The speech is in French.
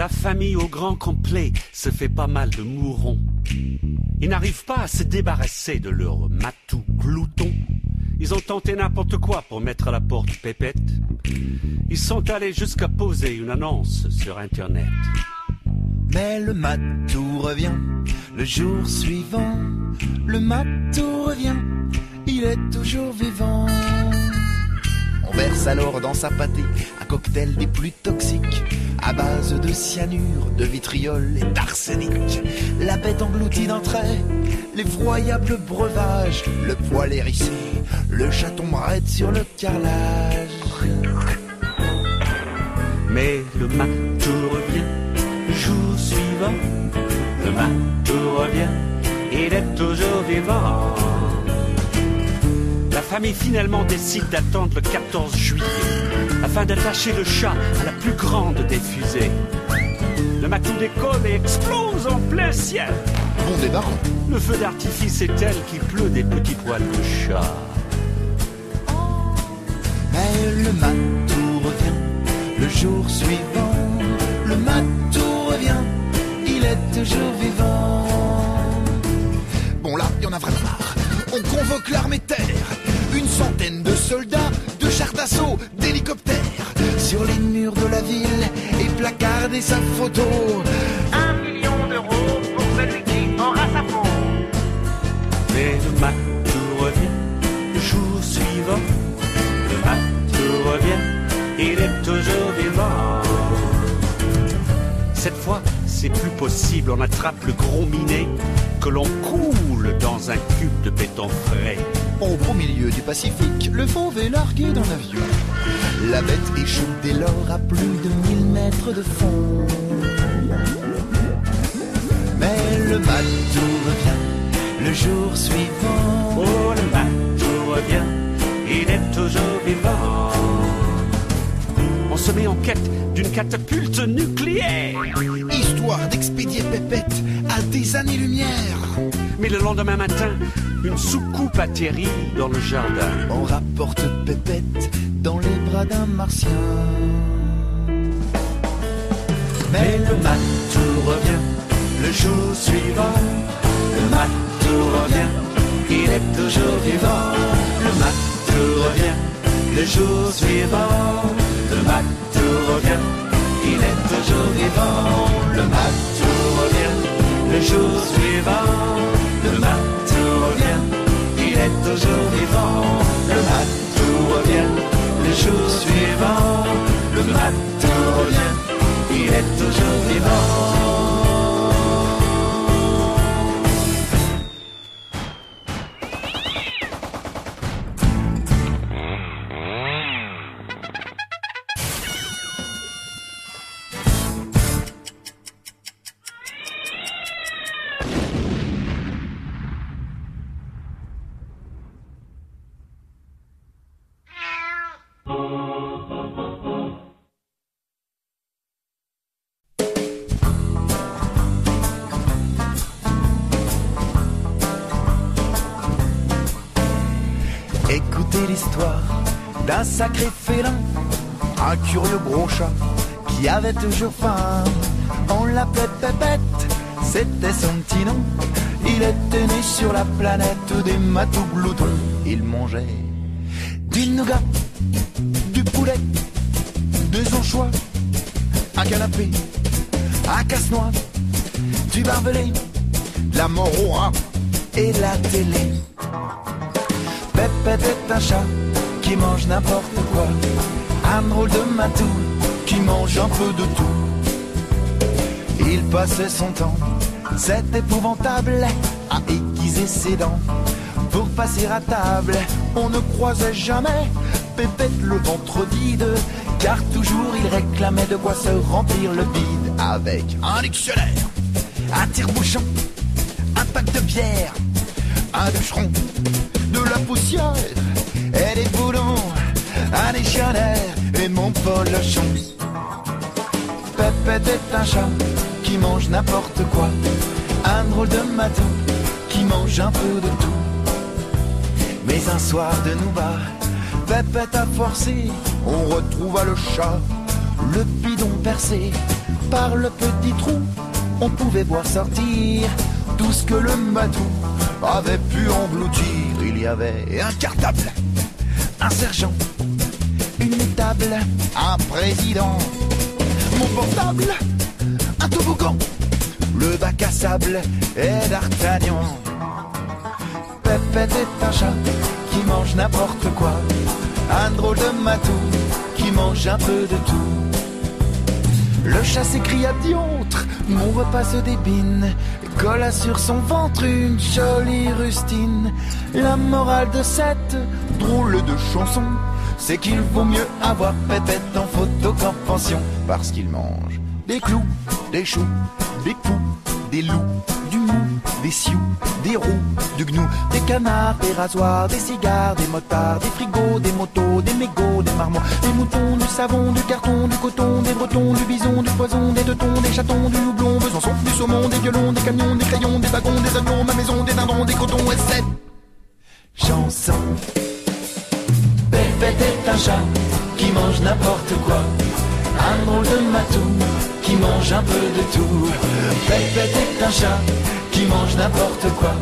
La famille au grand complet se fait pas mal de mourons. Ils n'arrivent pas à se débarrasser de leur matou glouton. Ils ont tenté n'importe quoi pour mettre à la porte Pépette. Ils sont allés jusqu'à poser une annonce sur Internet. Mais le matou revient le jour suivant. Le matou revient, il est toujours vivant. On verse alors dans sa pâtée un cocktail des plus toxiques, à base de cyanure, de vitriol et d'arsenic. La bête engloutit d'un trait l'effroyable breuvage, le poil hérissé, le chaton raide sur le carrelage. Mais le matou revient le jour suivant. Le matou revient, il est toujours vivant. La famille finalement décide d'attendre le 14 juillet afin d'attacher le chat à la plus grande des fusées. Le matou décolle et explose en plein ciel. Bon débarras. Le feu d'artifice est tel qu'il pleut des petits poils de chat. Mais le matou revient le jour suivant. Le matou revient, il est toujours vivant. Bon là, il y en a vraiment marre. On convoque l'armée de terre, une centaine de soldats, de chars d'assaut, d'hélicoptères, sur les murs de la ville et placarder sa photo. 1 million d'euros pour celui qui aura sa peau. Mais le matou revient le jour suivant. Le matou revient, il est toujours vivant. Cette fois, c'est plus possible, on attrape le gros minet que l'on coule dans un cube de béton frais. Au beau milieu du Pacifique, le fauve est largué dans l'avion. La bête échoue dès lors à plus de 1000 mètres de fond. Mais le matou revient le jour suivant. Oh, le matou revient, il est toujours vivant. On se met en quête d'une catapulte nucléaire, Histoire d'expédier Pépette à des années-lumière. mais le lendemain matin, une soucoupe atterrit dans le jardin. On rapporte Pépette dans les bras d'un martien. Mais le matou revient le jour suivant. Le matou revient, il est toujours vivant. Le matou revient le jour suivant. Le matou revient, il est toujours vivant. Le matou revient le jour suivant. Le matou revient, il est toujours vivant. Le matou revient le jour suivant. Le matou revient, il est toujours vivant. Écoutez l'histoire d'un sacré félin, un curieux gros chat qui avait toujours faim. On l'appelait Pépette, c'était son petit nom. Il était né sur la planète des matous gloutons. Il mangeait du nougat, du poulet, des anchois, un canapé, un casse-noix, du barbelé, de la mort au rat et de la télé. Pépette est un chat qui mange n'importe quoi, un drôle de matou qui mange un peu de tout. Il passait son temps, c'est épouvantable, à aiguiser ses dents pour passer à table. On ne croisait jamais Pépette le ventre vide, car toujours il réclamait de quoi se remplir le vide. Avec un dictionnaire, un tire-bouchon, un pack de bière, un bûcheron, de la poussière et des boulons, un dictionnaire et mon polochon. Pépette est un chat qui mange n'importe quoi, un drôle de matou qui mange un peu de tout. Mais un soir de nouba, Pépette a forcé, on retrouva le chat, le bidon percé, par le petit trou, on pouvait voir sortir tout ce que le matou avait pu engloutir. Il y avait un cartable, un sergent, une étable, un président, mon portable, un toboggan, le bac à sable et d'Artagnan. Pépette est un chat qui mange n'importe quoi, un drôle de matou qui mange un peu de tout. Le chat s'écria diantre, mon repas se débine, colla sur son ventre une jolie rustine. La morale de cette drôle de chanson, c'est qu'il vaut mieux avoir Pépette en photo qu'en pension, parce qu'il mange des clous, des choux, des poux, des loups, du mou, des sioux, des roux, du gnou, des canards, des rasoirs, des cigares, des motards, des frigos, des motos, des mégots, des marmots, des moutons, du savon, du carton, du coton, des bretons, du bison, du poison, des teutons, des chatons, du houblon, Besançon, du saumon, des violons, des camions, des crayons, des wagons, des avions, ma maison, des dindons, des crotons et cette chanson. Pépette est un chat qui mange n'importe quoi, un drôle de matou qui mange un peu de tout. Pépette est un chat qui mange n'importe quoi,